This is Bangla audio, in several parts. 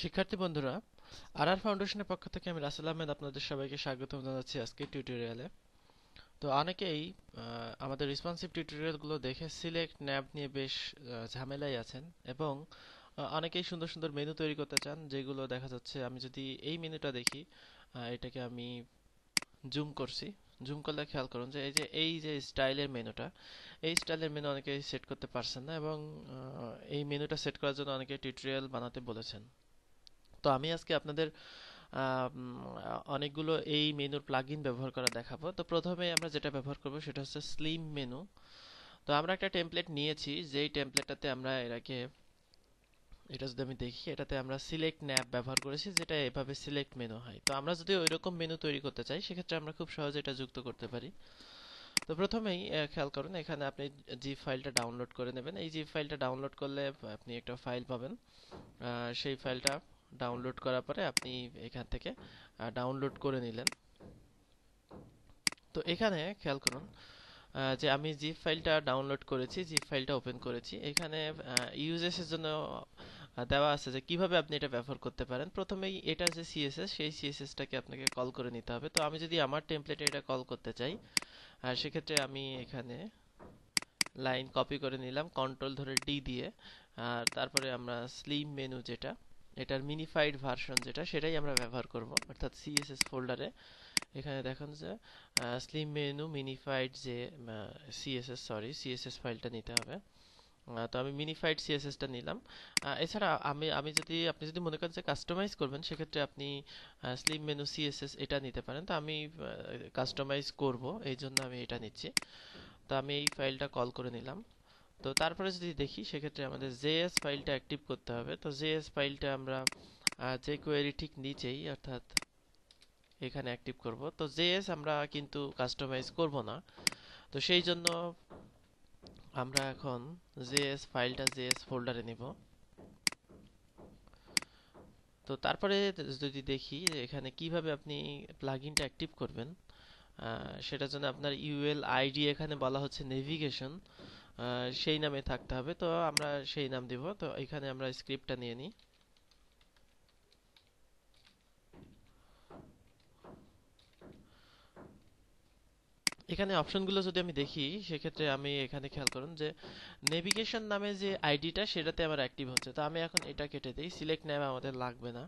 শিক্ষার্থী বন্ধুরা, আরআর ফাউন্ডেশনের পক্ষ থেকে আমি রাসেল আহমেদ আপনাদের সবাইকে স্বাগতম জানাচ্ছি আজকে টিউটোরিয়ালে। তো অনেকেই আমাদের রেসপন্সিভ টিউটোরিয়ালগুলো দেখে সিলেক্ট ন্যাব নিয়ে বেশ ঝামেলায় আছেন এবং অনেকেই সুন্দর সুন্দর মেনু তৈরি করতে চান, যেগুলো দেখা যাচ্ছে আমি যদি এই মেনুটা দেখি, এটাকে আমি জুম করছি। জুম করলে খেয়াল করুন যে এই যে স্টাইলের মেনুটা, এই স্টাইলের মেনু অনেকেই সেট করতে পারছেন না এবং এই মেনুটা সেট করার জন্য অনেকে টিউটোরিয়াল বানাতে বলেছেন। তো আমি আজকে আপনাদের অনেকগুলো এই মেনুর প্লাগইন ব্যবহার করা দেখাবো। তো প্রথমে আমরা যেটা ব্যবহার করব সেটা হচ্ছে স্লিম মেনু। তো আমরা একটা টেমপ্লেট নিয়েছি, যেই টেমপ্লেটটাতে আমরা এর আগে, এটা যদি আমি দেখি, এটাতে আমরা সিলেক্ট ন্যাব ব্যবহার করেছি, যেটা এভাবে সিলেক্ট মেনু হয়। তো আমরা যদি ওইরকম মেনু তৈরি করতে চাই, সেক্ষেত্রে আমরা খুব সহজে এটা যুক্ত করতে পারি। তো প্রথমেই খেয়াল করুন, এখানে আপনি জিপ ফাইলটা ডাউনলোড করে নেবেন। এই জিপ ফাইলটা ডাউনলোড করলে আপনি একটা ফাইল পাবেন। সেই ফাইলটা ডাউনলোড করার পরে আপনি এখান থেকে ডাউনলোড করে নিলেন। তো এখানে খেয়াল করুন যে আমি জিপ ফাইলটা ডাউনলোড করেছি, জিপ ফাইলটা ওপেন করেছি। এখানে ইউজেস এর জন্য দেওয়া আছে যে কিভাবে আপনি এটা ব্যবহার করতে পারেন। প্রথমেই এটা যে সিএসএস, সেই সিএসএসটাকে আপনাকে কল করে নিতে হবে। তো আমি যদি আমার টেমপ্লেটে এটা কল করতে চাই, সেক্ষেত্রে আমি এখানে লাইন কপি করে নিলাম কন্ট্রোল ধরে ডি দিয়ে। আর তারপরে আমরা স্লিম মেনু, যেটা এটার মিনিফাইড ভার্সন যেটা, সেটাই আমরা ব্যবহার করব, অর্থাৎ সিএসএস ফোল্ডারে এখানে দেখুন যে স্লিম মেনু মিনিফাইড যে সিএসএস ফাইলটা নিতে হবে। তো আমি মিনিফাইড সিএসএসটা নিলাম। এছাড়া আপনি যদি মনে করেন যে কাস্টমাইজ করবেন, সেক্ষেত্রে আপনি স্লিম মেনু সিএসএস এটা নিতে পারেন। তো আমি কাস্টমাইজ করব, এই জন্য আমি এটা নিচ্ছি। তো আমি এই ফাইলটা কল করে নিলাম। তো তারপরে যদি দেখি, সেক্ষেত্রে আমাদের জেএস ফাইলটা অ্যাক্টিভ করতে হবে। তো জেএস ফাইলটা আমরা যে কোয়েরি ঠিক নিচেই, অর্থাৎ এখানে অ্যাক্টিভ করব। তো জেএস আমরা কিন্তু কাস্টমাইজ করব না, তো সেই জন্য আমরা এখন জেএস ফাইলটা জেএস ফোল্ডারে নিব। তো তারপরে যদি দেখি যে এখানে কিভাবে আপনি প্লাগইনটা অ্যাক্টিভ করবেন, সেটার জন্য আপনার ইউএল আইডি এখানে বলা হচ্ছে নেভিগেশন, সেই নামে থাকতে হবে। তো আমরা সেই নাম দিব। তো এখানে আমরা স্ক্রিপ্টটা নিয়ে নিই। এখানে অপশনগুলো যদি আমি দেখি, সেক্ষেত্রে আমি এখানে খেয়াল করুন যে নেভিগেশন নামে যে আইডিটা, সেটাতে আমার অ্যাক্টিভ হচ্ছে। তো আমি এখন এটা কেটে দিই, সিলেক্ট নামে আমাদের লাগবে না।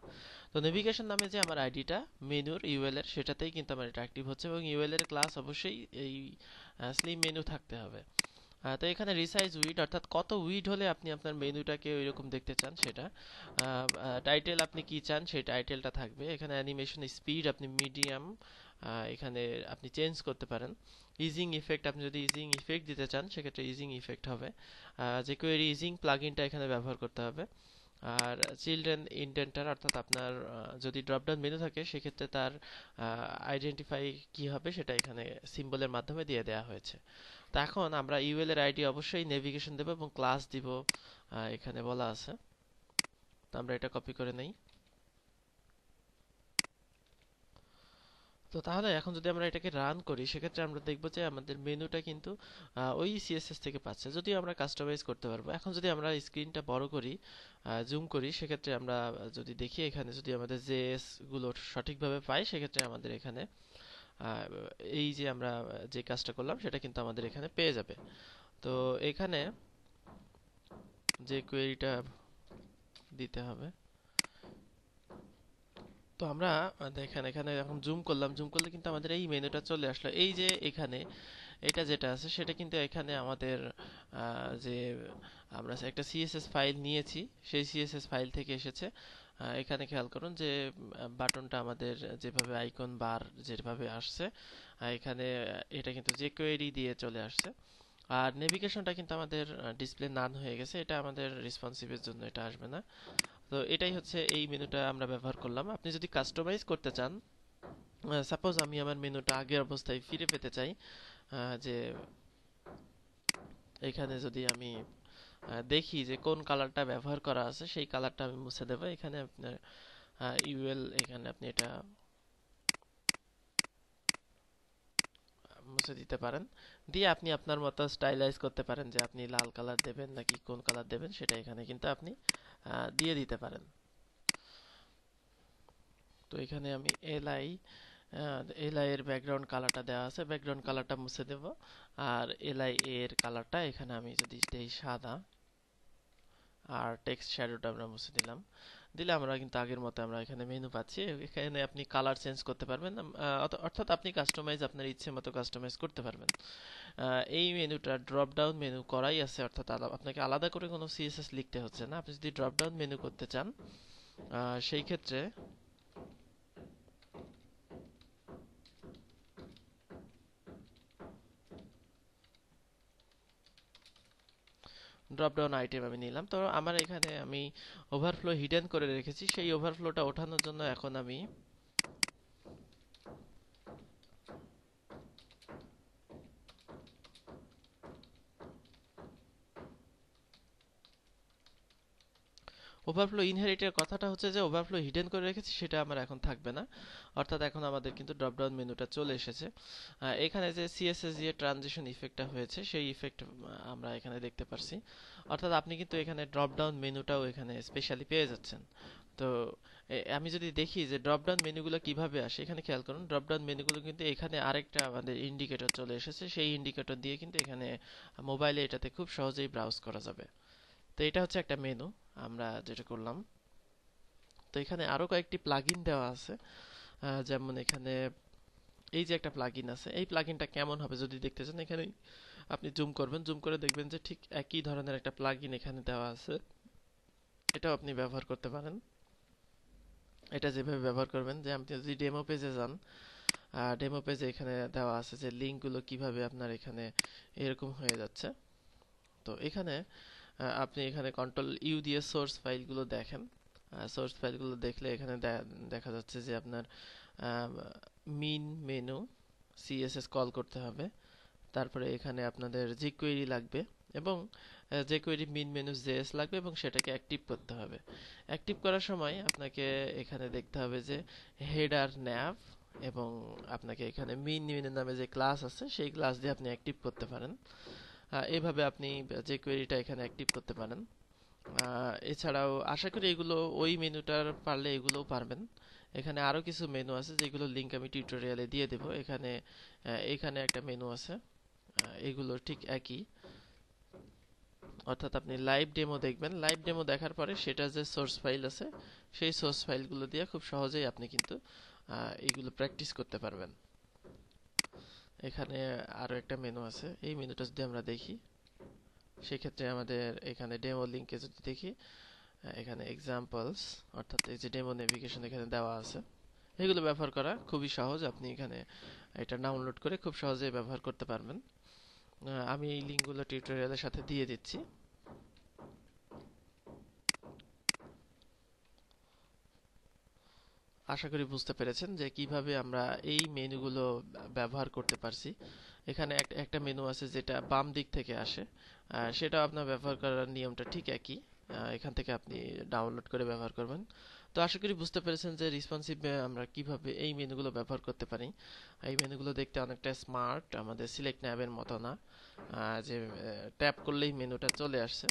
তো নেভিগেশন নামে যে আমার আইডিটা মেনুর ইউএল এর, সেটাতেই কিন্তু আমার এটা অ্যাক্টিভ হচ্ছে এবং ইউএল এর ক্লাস অবশ্যই এই স্লিম মেনু থাকতে হবে। তো এখানে রিসাইজ উইড, অর্থাৎ কত উইড হলে আপনি আপনার মেনুটাকে ওইরকম দেখতে চান সেটা। টাইটেল আপনি কি চান, সেই টাইটেলটা থাকবে। এখানে অ্যানিমেশন স্পিড আপনি মিডিয়াম এখানে আপনি চেঞ্জ করতে পারেন। ইজিং ইফেক্ট, আপনি যদি ইজিং ইফেক্ট দিতে চান, সেক্ষেত্রে ইজিং ইফেক্ট হবে। যে কোয়েরি ইজিং প্লাগইনটা এখানে ব্যবহার করতে হবে। আর চিলড্রেন ইনডেন্টার, অর্থাৎ আপনার যদি ড্রপডাউন মেনু থাকে, সেক্ষেত্রে তার আইডেন্টিফাই কি হবে সেটা এখানে সিম্বলের মাধ্যমে দিয়ে দেওয়া হয়েছে। তো এখন আমরা ইউএল এর আইডি অবশ্যই নেভিগেশন দেব এবং ক্লাস দিব, এখানে বলা আছে। তো আমরা এটা কপি করে নেই। তো তাহলে এখন যদি আমরা এটাকে রান করি, সেক্ষেত্রে আমরা দেখব যে আমাদের মেনুটা কিন্তু ওই সিএসএস থেকে পাচ্ছে, যদিও আমরা কাস্টমাইজ করতে পারবো। এখন যদি আমরা স্ক্রিনটা বড় করি, জুম করি, সেক্ষেত্রে আমরা যদি দেখি, এখানে যদি আমাদের জেএস গুলো সঠিকভাবে পাই, সেক্ষেত্রে আমাদের এখানে আহ, এই যে আমরা যে কাজটা করলাম, সেটা কিন্তু আমাদের এখানে পেয়ে যাবে। তো এখানে যে কোয়েরিটা দিতে হবে, তো আমরা দেখেন এখানে এখন জুম করলাম, জুম করলে কিন্তু আমাদের এই মেনুটা চলে আসলো। এই যে এখানে এটা যেটা আছে, সেটা কিন্তু এখানে আমাদের যে আমরা একটা সিএসএস ফাইল নিয়েছি, সেই সিএসএস ফাইল থেকে এসেছে। এখানে খেয়াল করুন যে বাটনটা আমাদের যেভাবে আইকন বার যেভাবে আসছে, এখানে এটা কিন্তু যে কোয়েরি দিয়ে চলে আসছে। আর নেভিগেশনটা কিন্তু আমাদের ডিসপ্লে নান হয়ে গেছে, এটা আমাদের রেসপন্সিভের জন্য এটা আসবে না। তো এটাই হচ্ছে এই মেনুটা আমরা ব্যবহার করলাম। আপনি যদি কাস্টমাইজ করতে চান, সাপোজ আমি আমার মেনুটা আগের অবস্থায় ফিরে পেতে চাই, যে এখানে যদি আমি দেখি যে কোন কালারটা ব্যবহার করা আছে, সেই কালারটা আমি মুছে দেবো। এখানে আপনার ইউএল, এখানে আপনি এটা মুছে দিতে পারেন। দিয়ে আপনি আপনার মতো স্টাইলাইজ করতে পারেন যে আপনি লাল কালার দেবেন নাকি কোন কালার দেবেন, সেটা এখানে কিন্তু আপনি দিয়ে দিতে পারেন। তো এখানে আমি এলআই এর ব্যাকগ্রাউন্ড কালারটা দেওয়া আছে, ব্যাকগ্রাউন্ড কালারটা মুছে দেব। আর এলআই এর কালারটা এখানে আমি যদি দেই সাদা, আর টেক্সট শ্যাডোটা আমরা মুছে দিলাম। দিলে আমরা কিন্তু আগের মতো আমরা এখানে মেনু পাচ্ছি। এখানে আপনি কালার চেঞ্জ করতে পারবেন, অর্থাৎ আপনি কাস্টমাইজ আপনার ইচ্ছে মতো কাস্টমাইজ করতে পারবেন। এই মেনুটা ড্রপ ডাউন মেনু করাই আছে, অর্থাৎ আপনাকে আলাদা করে কোনো সিএসএস লিখতে হচ্ছে না। আপনি যদি ড্রপ ডাউন মেনু করতে চান সেই ক্ষেত্রে ড্রপ ডাউন আইটেম আমি নিলাম। তো আমার এখানে আমি ওভারফ্লো হিডেন করে রেখেছি, সেই ওভারফ্লোটা ওঠানোর জন্য এখন আমি ওভারফ্লো ইনহেরিটের কথাটা হচ্ছে যে ওভারফ্লো হিডেন করে রেখেছি, সেটা আমার এখন থাকবে না। অর্থাৎ এখন আমাদের কিন্তু ড্রপ ডাউন মেনুটা চলে এসেছে। এখানে যে সিএসএস দিয়ে ট্রানজিশন ইফেক্টটা হয়েছে সেই ইফেক্ট আমরা এখানে দেখতে পারছি। অর্থাৎ আপনি কিন্তু এখানে ড্রপ ডাউন মেনুটাও এখানে স্পেশালি পেয়ে যাচ্ছেন। তো আমি যদি দেখি যে ড্রপ ডাউন মেনুগুলো কিভাবে আসে, এখানে খেয়াল করুন ড্রপ ডাউন মেনুগুলো কিন্তু এখানে আরেকটা আমাদের ইন্ডিকেটর চলে এসেছে। সেই ইন্ডিকেটর দিয়ে কিন্তু এখানে মোবাইলে এটাতে খুব সহজেই ব্রাউজ করা যাবে। তো এটা হচ্ছে একটা মেনু আমরা যেটা করলাম। তো এখানে আরো কয়েকটি প্লাগইন দেওয়া আছে, যেমন এখানে এই যে একটা প্লাগইন আছে, এই প্লাগইনটা কেমন হবে যদি দেখতে চান এখানে আপনি জুম করবেন, জুম করে দেখবেন যে ঠিক একই ধরনের একটা প্লাগইন এখানে দেওয়া আছে। এটাও আপনি ব্যবহার করতে পারেন। এটা যেভাবে ব্যবহার করবেন, যে আপনি যদি ডেমো পেজে যান, ডেমো পেজে এখানে দেওয়া আছে যে লিঙ্কগুলো কিভাবে আপনার এখানে এরকম হয়ে যাচ্ছে। তো এখানে আপনি এখানে কন্ট্রোল ইউ দিয়ে সোর্স ফাইলগুলো দেখেন। সোর্স ফাইলগুলো দেখলে এখানে দেখা যাচ্ছে যে আপনার মিন মেনু সিএসএস কল করতে হবে। তারপরে এখানে আপনাদের jQuery লাগবে, এবং jQuery মিন মেনু জেএস লাগবে, এবং সেটাকে অ্যাক্টিভ করতে হবে। অ্যাক্টিভ করার সময় আপনাকে এখানে দেখতে হবে যে হেডার ন্যাভ, এবং আপনাকে এখানে মিন মেনু নামে যে ক্লাস আছে সেই ক্লাস দিয়ে আপনি অ্যাক্টিভ করতে পারেন। এইভাবে আপনি jQueryটা এখানে অ্যাক্টিভ করতে পারেন। এছাড়াও আশা করি এগুলো ওই মেনুটার পারলে এগুলোও পারবেন। এখানে আরো কিছু মেনু আছে যেগুলো লিংক আমি টিউটোরিয়ালে দিয়ে দেব। এখানে একটা মেনু আছে, এগুলো ঠিক একই। অর্থাৎ আপনি লাইভ ডেমো দেখবেন, লাইভ ডেমো দেখার পরে সেটা যে সোর্স ফাইল আছে সেই সোর্স ফাইলগুলো দিয়ে খুব সহজেই আপনি কিন্তু এইগুলো প্র্যাকটিস করতে পারবেন। এখানে আরো একটা মেনু আছে, এই মেনুটা যদি আমরা দেখি সেক্ষেত্রে আমাদের এখানে ডেমো লিংকে যদি দেখি, এখানে এক্সাম্পলস, অর্থাৎ এই যে ডেমো নেভিগেশন এখানে দেওয়া আছে। এগুলো ব্যবহার করা খুবই সহজ, আপনি এখানে এটা ডাউনলোড করে খুব সহজেই ব্যবহার করতে পারবেন। আমি এই লিঙ্কগুলো টিউটোরিয়ালের সাথে দিয়ে দিচ্ছি। আশা করি বুঝতে পেরেছেন যে কিভাবে আমরা এই মেনুগুলো ব্যবহার করতে পারছি। এখানে একটা মেনু আছে যেটা বাম দিক থেকে আসে, সেটা আপনার ব্যবহার করার নিয়মটা ঠিক একই। এখান থেকে আপনি ডাউনলোড করে ব্যবহার করবেন। তো আশা করি বুঝতে পেরেছেন যে রিসপন্সিভ আমরা কিভাবে এই মেনুগুলো ব্যবহার করতে পারি। এই মেনুগুলো দেখতে অনেকটা স্মার্ট, আমাদের সিলেক্ট ন্যাবের মতো না যে ট্যাপ করলেই মেনুটা চলে আসছে।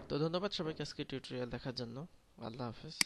তো ধন্যবাদ সবাইকে আজকে টিউটোরিয়াল দেখার জন্য। আল্লাহ হাফেজ।